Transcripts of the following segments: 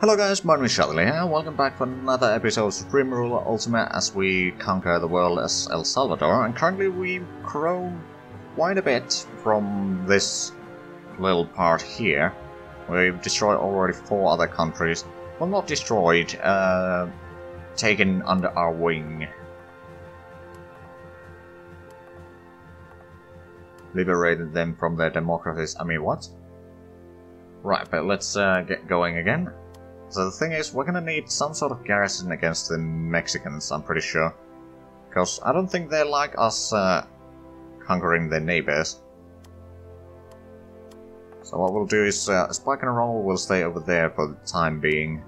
Hello guys, my name is Zhatelier here, welcome back for another episode of Supreme Ruler Ultimate as we conquer the world as El Salvador, and currently we've grown quite a bit from this little part here. We've destroyed already 4 other countries. Well, not destroyed, taken under our wing. Liberated them from their democracies. I mean, what? Right, but let's get going again. So the thing is, we're gonna need some sort of garrison against the Mexicans, I'm pretty sure. Because I don't think they like us conquering their neighbors. So what we'll do is, Spike and Roll will stay over there for the time being.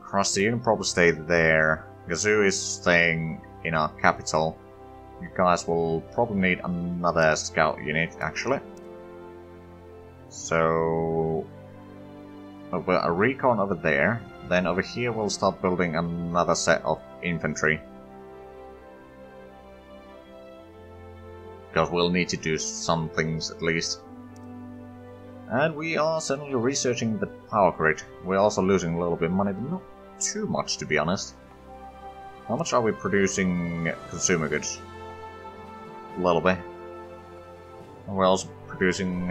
Krusty, you can probably stay there. Gazoo is staying in our capital. You guys will probably need another scout unit, actually. So a recon over there, then over here we'll start building another set of infantry. Because we'll need to do some things at least. And we are certainly researching the power grid. We're also losing a little bit of money, but not too much to be honest. How much are we producing consumer goods? A little bit. And we're also producing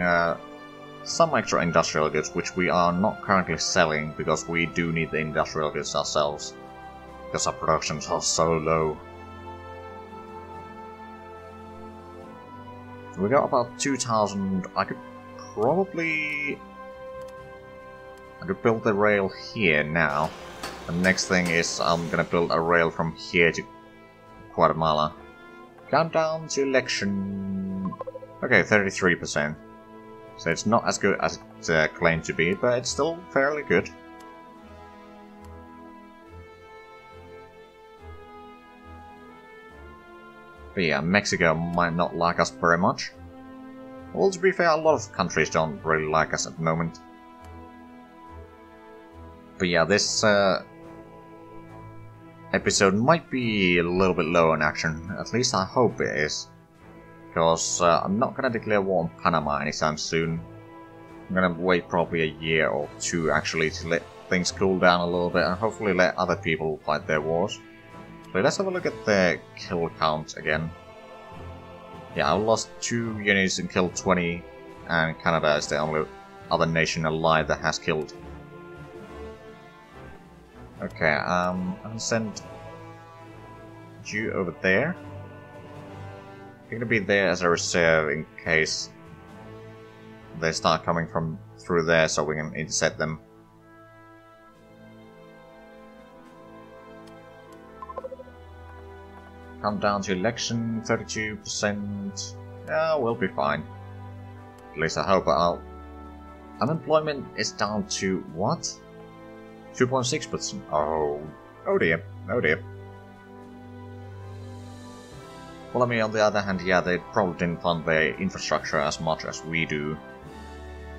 some extra industrial goods, which we are not currently selling, because we do need the industrial goods ourselves. Because our productions are so low. We got about 2,000. I could build the rail here now. The next thing is I'm gonna build a rail from here to Guatemala. Countdown to election. Okay, 33%. So it's not as good as it claimed to be, but it's still fairly good. But yeah, Mexico might not like us very much. Well, to be fair, a lot of countries don't really like us at the moment. But yeah, this episode might be a little bit low in action. At least I hope it is. Because I'm not gonna declare war on Panama anytime soon. I'm gonna wait probably a year or 2 actually to let things cool down a little bit and hopefully let other people fight their wars. So let's have a look at the kill count again. Yeah, I lost 2 units and killed 20, and Canada is the only other nation alive that has killed. Okay, I'm gonna send you over there. You're gonna be there as a reserve in case they start coming from through there, so we can intercept them. Come down to election, 32%. Yeah, we'll be fine. At least I hope. Unemployment is down to what? 2.6%. Oh dear. Oh dear. Well, I mean, on the other hand, yeah, they probably didn't fund their infrastructure as much as we do.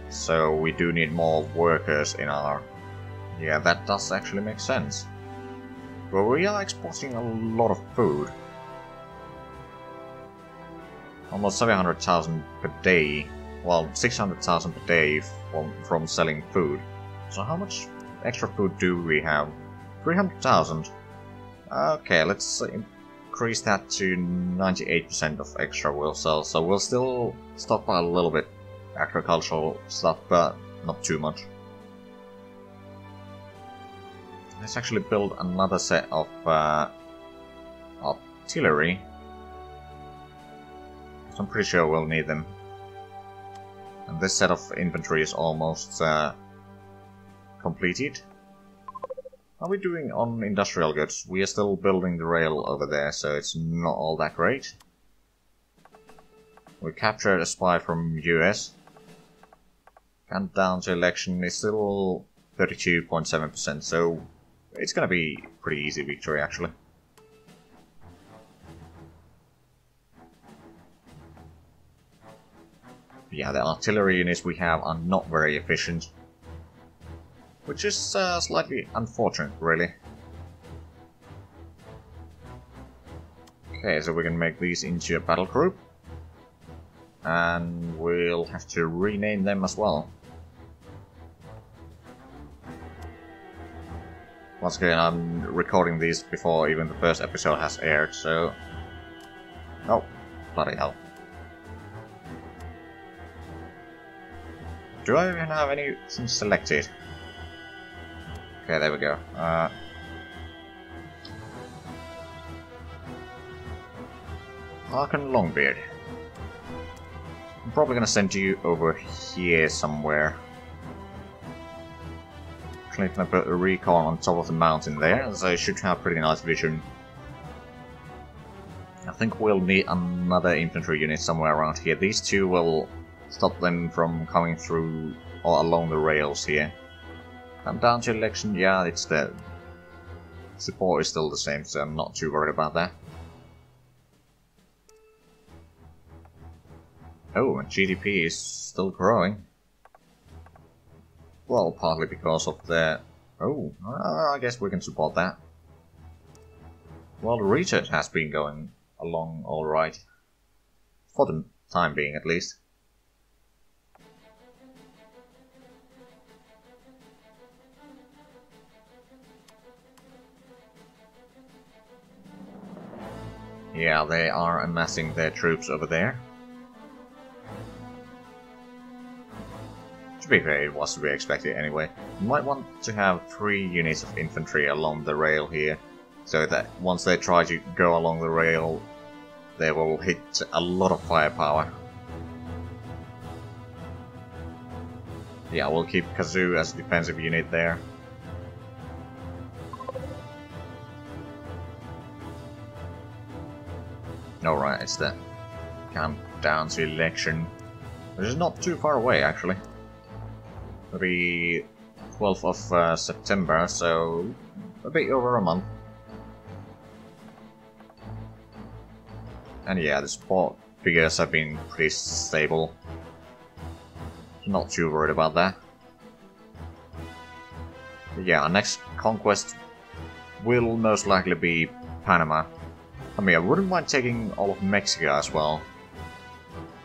So we do need more workers in our... Yeah, that does actually make sense. But we are exporting a lot of food. Almost 700,000 per day. Well, 600,000 per day from selling food. So how much extra food do we have? 300,000. Okay, let's increase that to 98% of extra we'll sell, so we'll still stockpile a little bit agricultural stuff, but not too much. Let's actually build another set of artillery. So I'm pretty sure we'll need them. And this set of infantry is almost completed. How are we doing on industrial goods? We are still building the rail over there, so it's not all that great. We captured a spy from US. Countdown to election is still 32.7%, so it's gonna be a pretty easy victory actually. Yeah, the artillery units we have are not very efficient. Which is slightly unfortunate, really. Okay, so we can make these into a battle group. And we'll have to rename them as well. Once again, I'm recording these before even the first episode has aired, so... Oh, bloody hell. Do I even have anything selected? Okay, there we go. Harken Longbeard. I'm probably gonna send you over here somewhere. Actually, gonna put a recon on top of the mountain there, so I should have pretty nice vision. I think we'll need another infantry unit somewhere around here. These two will stop them from coming through or along the rails here. And down to election, yeah, it's the support is still the same, so I'm not too worried about that. Oh, and GDP is still growing. Well, partly because of the... Oh, I guess we can support that. Well, the research has been going along alright. For the time being, at least. Yeah, they are amassing their troops over there. To be fair, it was to be expected anyway. You might want to have 3 units of infantry along the rail here, so that once they try to go along the rail, they will hit a lot of firepower. Yeah, we'll keep Kazoo as a defensive unit there. Alright, it's the countdown to election, which is not too far away actually. Maybe 12th of September, so a bit over a month. And yeah, the support figures have been pretty stable. Not too worried about that. But yeah, our next conquest will most likely be Panama. I mean, I wouldn't mind taking all of Mexico as well.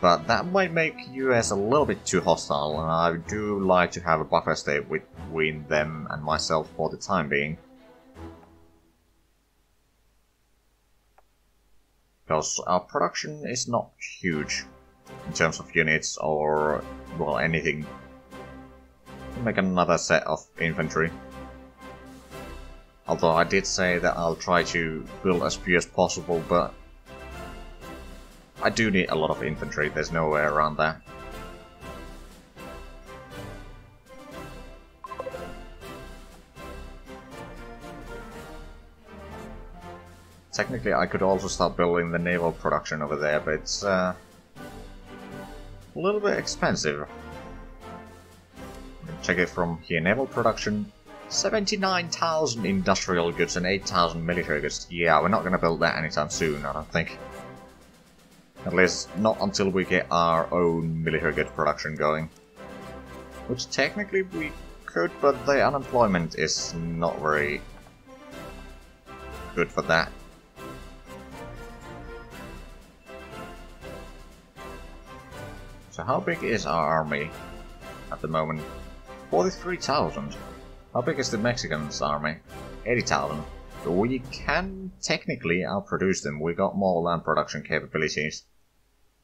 But that might make US a little bit too hostile, and I do like to have a buffer state between them and myself for the time being. Because our production is not huge in terms of units or, well, anything. I'll make another set of infantry. Although I did say that I'll try to build as few as possible, but I do need a lot of infantry, there's no way around that. Technically I could also start building the naval production over there, but it's a little bit expensive. Check it from here, naval production, 79,000 industrial goods and 8,000 military goods. Yeah, we're not gonna build that anytime soon, I don't think. At least not until we get our own military goods production going. Which technically we could, but the unemployment is not very good for that. So how big is our army at the moment? 43,000. How big is the Mexicans' army? 80,000. So we can technically outproduce them. We got more land production capabilities.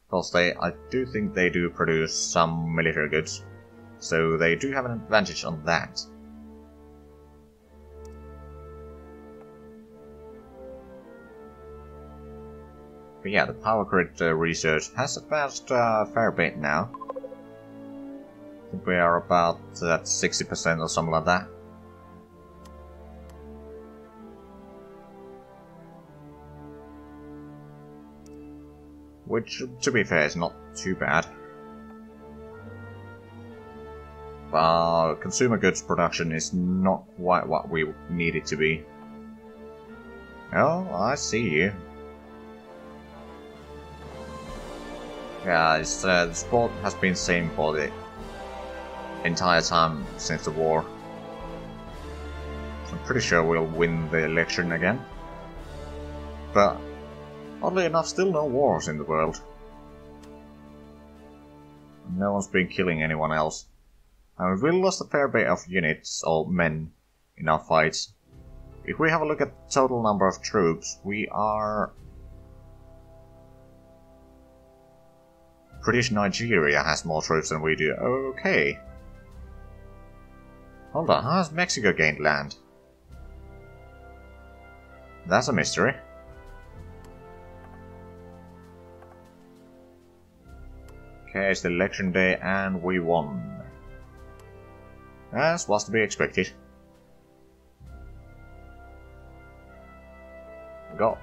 Because I do think they do produce some military goods. So they do have an advantage on that. But yeah, the power grid research has advanced a fair bit now. I think we are about at 60% or something like that. Which, to be fair, is not too bad. But our consumer goods production is not quite what we need it to be. Oh, I see you. Yeah, it's, the support has been same for the entire time since the war. So I'm pretty sure we'll win the election again. But oddly enough, still no wars in the world. No one's been killing anyone else. And we've really lost a fair bit of units, or men, in our fights. if we have a look at the total number of troops, we are... British Nigeria has more troops than we do. Okay. Hold on, how has Mexico gained land? That's a mystery. Okay, it's the election day and we won. As was to be expected. We got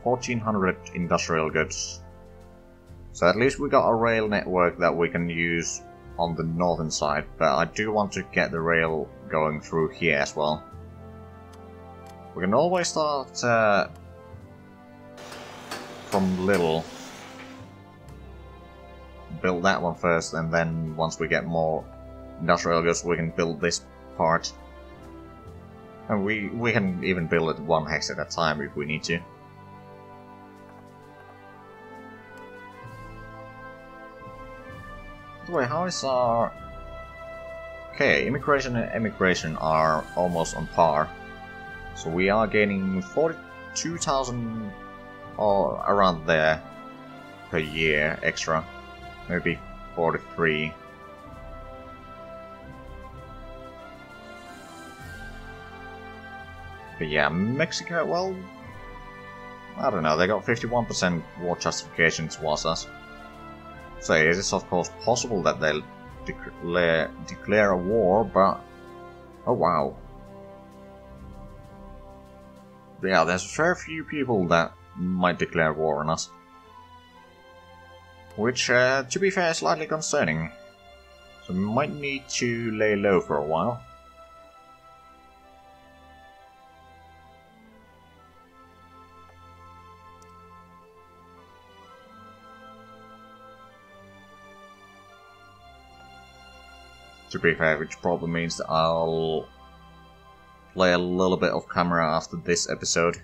1400 industrial goods. So at least we got a rail network that we can use on the northern side, but I do want to get the rail going through here as well. We can always start from little. Build that one first, and then once we get more industrial goods we can build this part. And we can even build it one hex at a time if we need to. By the way, how is our... Okay, immigration and emigration are almost on par. So we are gaining 42,000 or around there per year extra. Maybe 43. But yeah, Mexico, well, I don't know, they got 51% war justification towards us. So it is of course possible that they'll declare a war, but... Oh wow. Yeah, there's a fair few people that might declare war on us. Which, to be fair, is slightly concerning. So we might need to lay low for a while. To be fair, which probably means that I'll play a little bit of camera after this episode.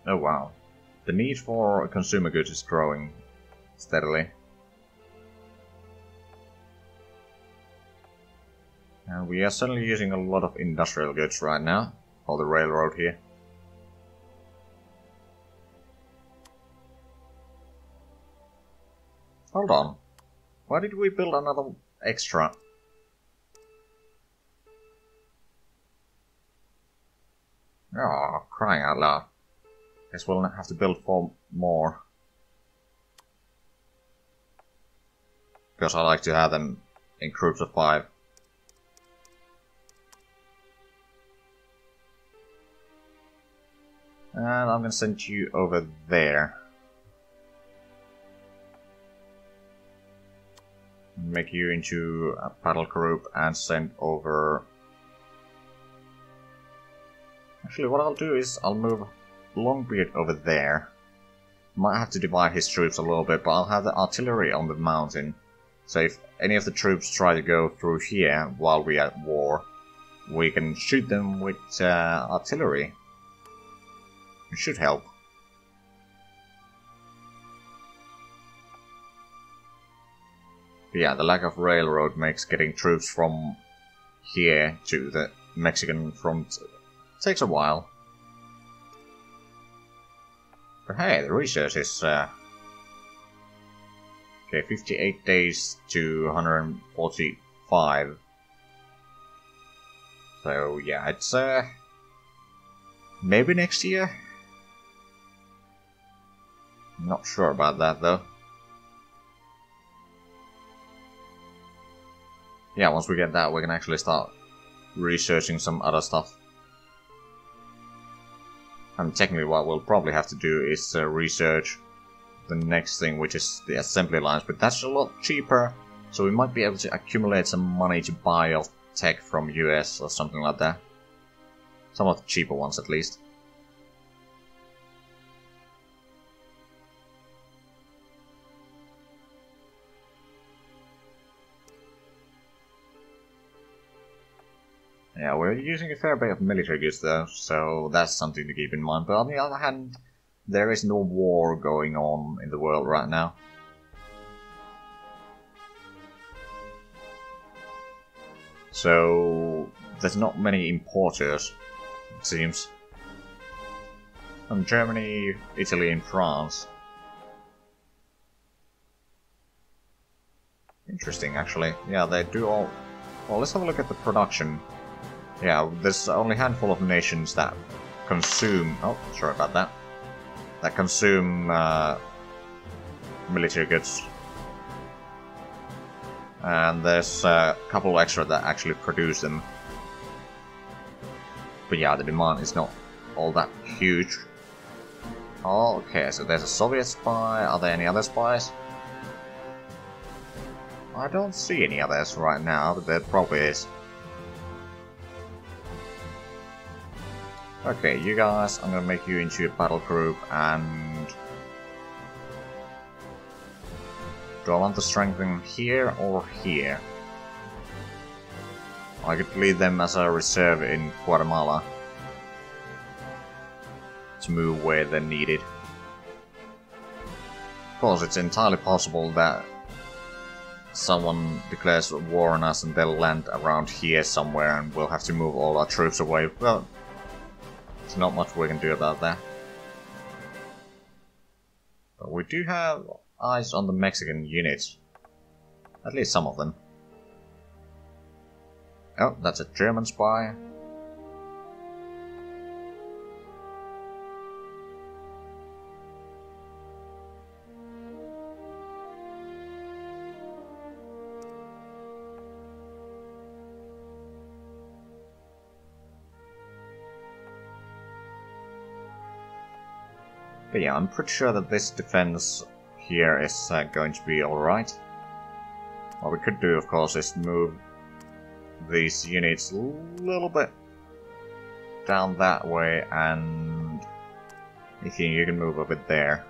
Oh wow. The need for consumer goods is growing steadily. And we are certainly using a lot of industrial goods right now, or the railroad here. Hold on. Why did we build another extra? Oh, crying out loud. Guess we'll have to build 4 more. Because I like to have them in groups of 5. And I'm gonna send you over there. Make you into a paddle group and send over... Actually, what I'll do is I'll move Longbeard over there. Might have to divide his troops a little bit, but I'll have the artillery on the mountain. So if any of the troops try to go through here while we are at war, we can shoot them with artillery. It should help. But yeah, the lack of railroad makes getting troops from here to the Mexican front takes a while. But hey, the research is okay, 58 days to 145. So yeah, it's maybe next year? Not sure about that though. Yeah, once we get that, we can actually start researching some other stuff. And technically what we'll probably have to do is research the next thing, which is the assembly lines, but that's a lot cheaper, so we might be able to accumulate some money to buy off tech from US or something like that. Some of the cheaper ones at least. Yeah, we're using a fair bit of military goods though, so that's something to keep in mind. But on the other hand, there is no war going on in the world right now. So there's not many importers, it seems. From Germany, Italy and France. Interesting, actually. Yeah, they do all... Well, let's have a look at the production. Yeah, there's only a handful of nations that consume... Oh, sorry about that. That consume military goods. And there's a couple extra that actually produce them. But yeah, the demand is not all that huge. Okay, so there's a Soviet spy. Are there any other spies? I don't see any others right now, but there probably is. Okay, you guys, I'm gonna make you into a battle group, and... Do I want to strengthen here or here? I could leave them as a reserve in Guatemala to move where they're needed. Of course, it's entirely possible that someone declares war on us and they'll land around here somewhere and we'll have to move all our troops away. Well, there's not much we can do about that. But we do have eyes on the Mexican units. At least some of them. Oh, that's a German spy. But yeah, I'm pretty sure that this defense here is going to be alright. What we could do, of course, is move these units a little bit down that way, and you can move a bit there.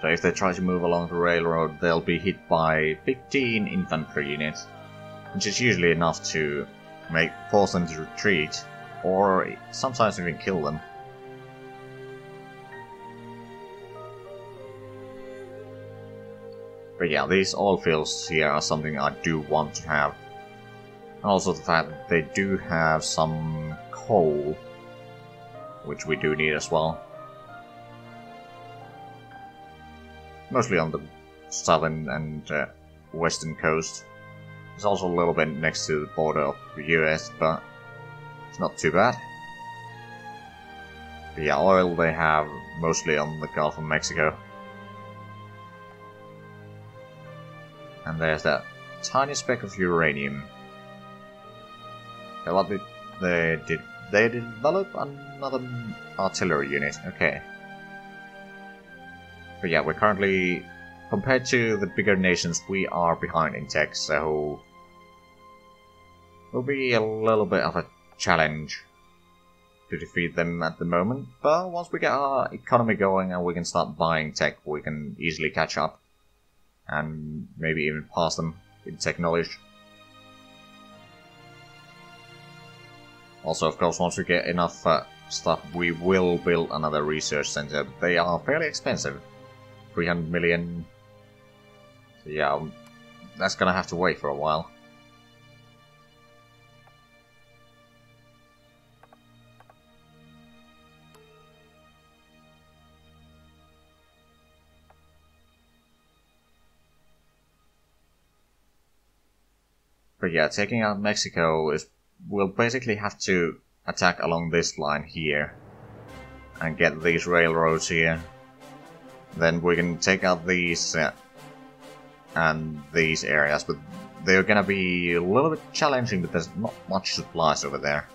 So if they try to move along the railroad, they'll be hit by 15 infantry units, which is usually enough to force them to retreat, or sometimes even kill them. But yeah, these oil fields here are something I do want to have. And also the fact that they do have some coal, which we do need as well. Mostly on the southern and western coast. It's also a little bit next to the border of the US, but it's not too bad. But yeah, oil they have mostly on the Gulf of Mexico. And there's that tiny speck of uranium. Okay, what did they did? They develop another artillery unit. Okay. But yeah, we're currently, compared to the bigger nations, we are behind in tech, so will be a little bit of a challenge to defeat them at the moment. But once we get our economy going and we can start buying tech, we can easily catch up. And maybe even pass them in tech knowledge. Also, of course, once we get enough stuff, we will build another research center. They are fairly expensive. 300 million. So yeah, that's gonna have to wait for a while. But yeah, taking out Mexico we'll basically have to attack along this line here and get these railroads here. Then we can take out these and these areas, but they're gonna be a little bit challenging because there's not much supplies over there.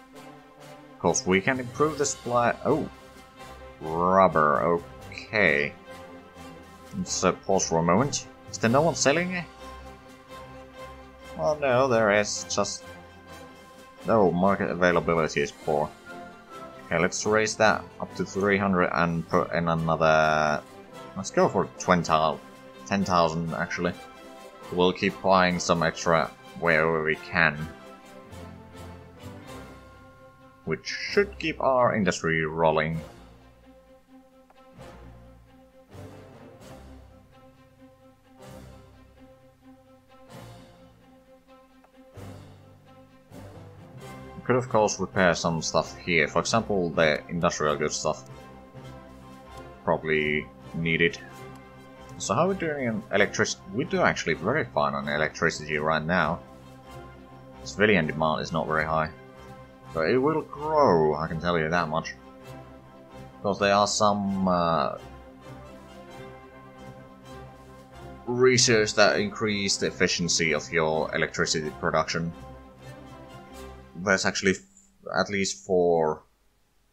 Of course, we can improve the supply. Oh, rubber. Okay. Let's pause for a moment. Is there no one selling it? Well, no, there is, just... No, market availability is poor. Okay, let's raise that up to 300 and put in another... Let's go for 10,000, actually. We'll keep buying some extra wherever we can. Which should keep our industry rolling. We could of course repair some stuff here. For example, the industrial goods stuff. Probably needed. So how are we doing in electricity? We do actually very fine on electricity right now. Civilian demand is not very high. But it will grow, I can tell you that much. Because there are some research that increase the efficiency of your electricity production. There's actually at least 4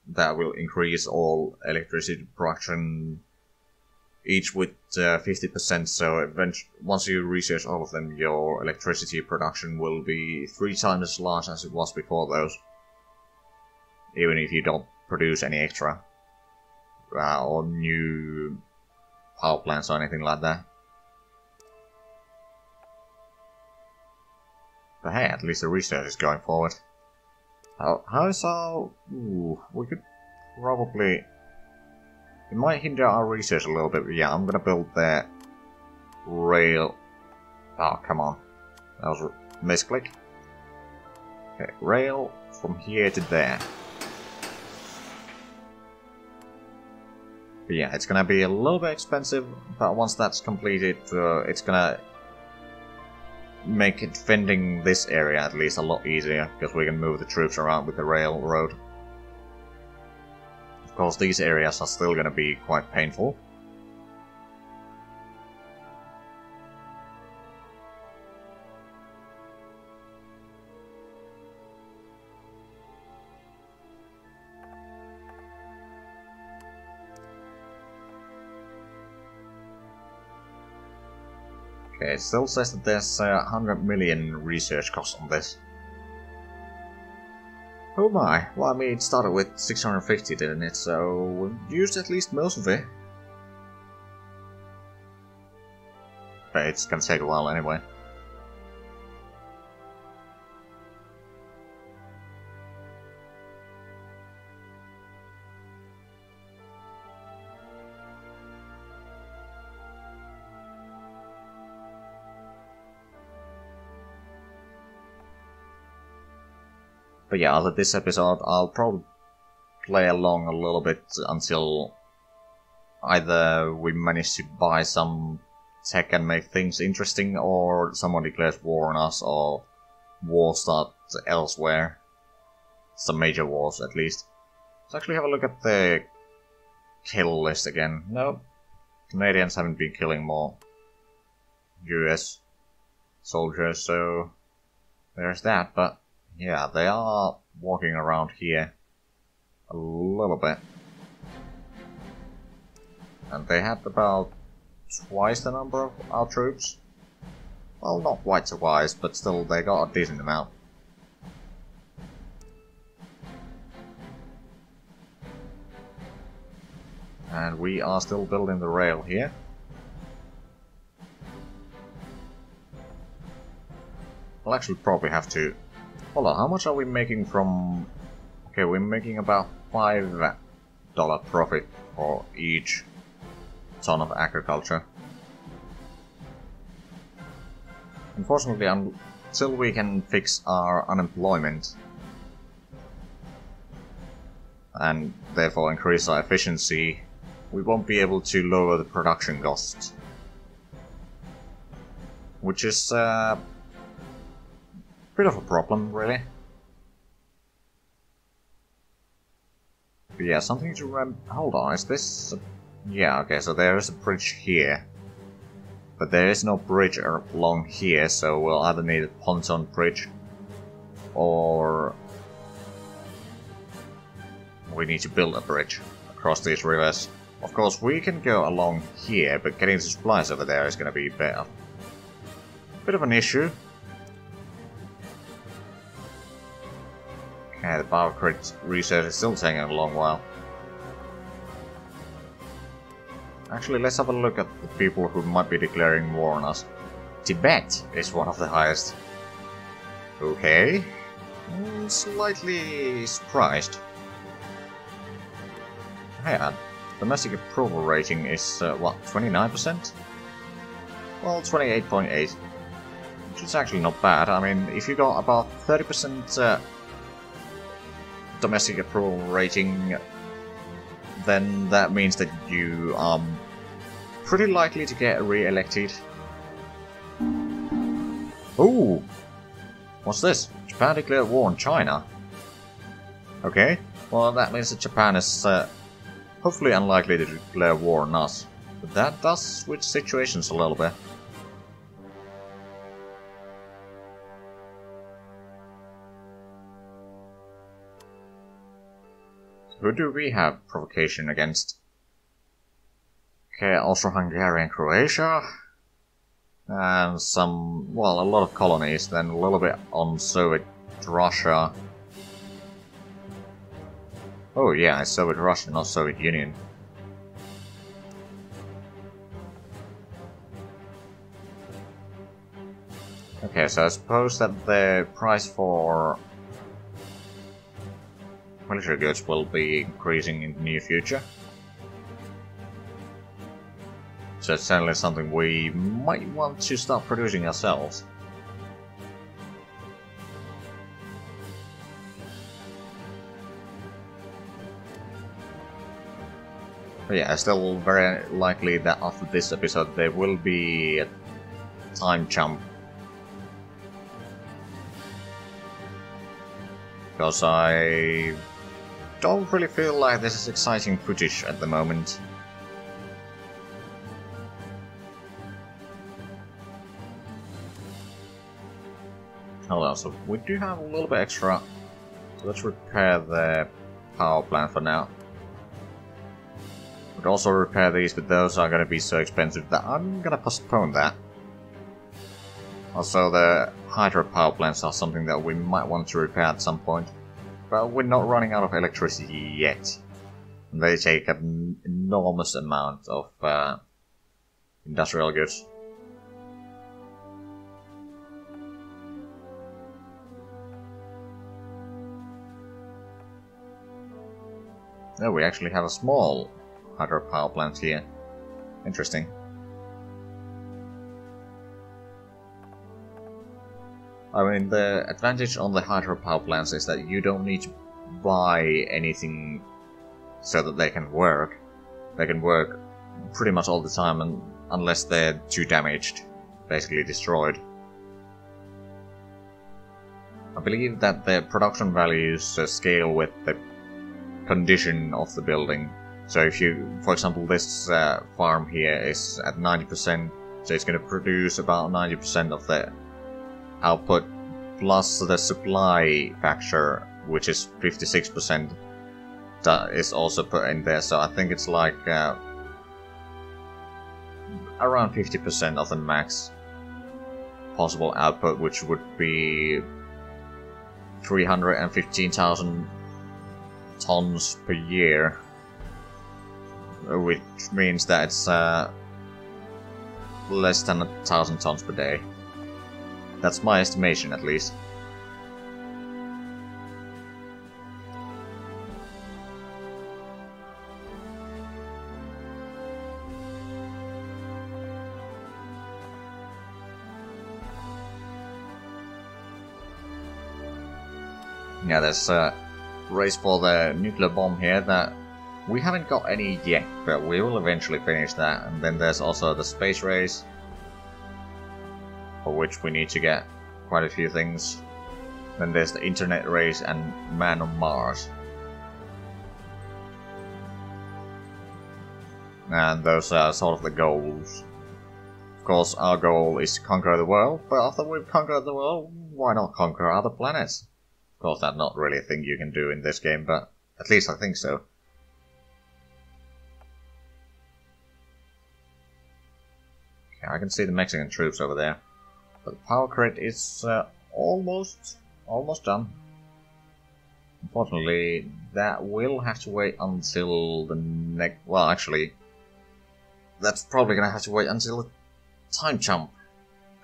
that will increase all electricity production, each with 50%, so once you research all of them, your electricity production will be 3 times as large as it was before those. Even if you don't produce any extra, or new power plants or anything like that. But hey, at least the research is going forward. How is our... Ooh, we could probably... It might hinder our research a little bit, but yeah, I'm gonna build the rail... Oh, come on. That was a misclick. Okay, rail from here to there. But yeah, it's gonna be a little bit expensive, but once that's completed, it's gonna make defending this area at least a lot easier, because we can move the troops around with the railroad. Of course, these areas are still gonna be quite painful. Okay, it still says that there's 100 million research costs on this. Oh my, well I mean it started with 650 didn't it, so we've used at least most of it. But it's gonna take a while anyway. But yeah, after this episode, I'll probably play along a little bit until either we manage to buy some tech and make things interesting, or someone declares war on us, or war starts elsewhere. Some major wars, at least. Let's actually have a look at the kill list again. No, Canadians haven't been killing more US soldiers, so there's that, but yeah, they are walking around here a little bit. And they had about twice the number of our troops. Well, not quite twice, but still they got a decent amount. And we are still building the rail here. We'll actually probably have to... Hold on, how much are we making from... Okay, we're making about $5 profit for each ton of agriculture. Unfortunately, until we can fix our unemployment and therefore increase our efficiency, we won't be able to lower the production costs. Which is bit of a problem, really. But yeah, something to remember. Hold on, is this... Yeah, okay, so there is a bridge here. But there is no bridge along here, so we'll either need a pontoon bridge, or we need to build a bridge across these rivers. Of course, we can go along here, but getting the supplies over there is going to be a bit of an issue. Okay, the power grid research is still taking a long while. Actually, let's have a look at the people who might be declaring war on us. Tibet is one of the highest. Okay. Slightly surprised. Yeah, domestic approval rating is, what, 29%? Well, 28.8. Which is actually not bad. I mean, if you got about 30% domestic approval rating, then that means that you are pretty likely to get re-elected. Ooh! What's this? Japan declared war on China. Okay, well that means that Japan is hopefully unlikely to declare war on us. But that does switch situations a little bit. Who do we have provocation against? Okay, also Hungary and Croatia. And some, well, a lot of colonies, then a little bit on Soviet Russia. Oh yeah, it's Soviet Russia, not Soviet Union. Okay, so I suppose that the price for military goods will be increasing in the near future. So it's certainly something we might want to start producing ourselves. But yeah, it's still very likely that after this episode there will be a time jump. Because I don't really feel like this is exciting footage at the moment. Hold on, so we do have a little bit extra. So let's repair the power plant for now. We'd also repair these, but those are going to be so expensive that I'm going to postpone that. Also, the hydropower plants are something that we might want to repair at some point. But we're not running out of electricity yet. And they take an enormous amount of industrial goods. Oh, we actually have a small hydropower plant here. Interesting. I mean, the advantage on the hydropower plants is that you don't need to buy anything so that they can work. They can work pretty much all the time, and unless they're too damaged, basically destroyed. I believe that the production values scale with the condition of the building. So if you, for example, this farm here is at 90%, so it's going to produce about 90% of the output, plus the supply factor, which is 56%, that is also put in there. So I think it's like around 50% of the max possible output, which would be 315,000 tons per year, which means that it's less than 1,000 tons per day. That's my estimation, at least. Yeah, there's a race for the nuclear bomb here that we haven't got any yet, but we will eventually finish that. And then there's also the space race, for which we need to get quite a few things. Then there's the internet race and Man on Mars. And those are sort of the goals. Of course, our goal is to conquer the world, but after we've conquered the world, why not conquer other planets? Of course, that's not really a thing you can do in this game, but at least I think so. Okay, I can see the Mexican troops over there. But the power grid is almost done. Unfortunately, that will have to wait until the next... Well, actually, that's probably going to have to wait until the time jump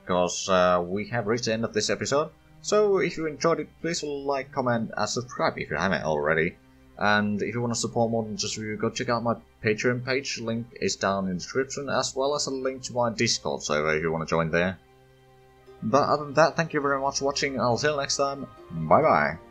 because we have reached the end of this episode. So if you enjoyed it, please like, comment, and subscribe if you haven't already. And if you want to support more than just review, go check out my Patreon page. Link is down in the description, as well as a link to my Discord server if you want to join there. But other than that, thank you very much for watching. I'll see you next time. Bye bye.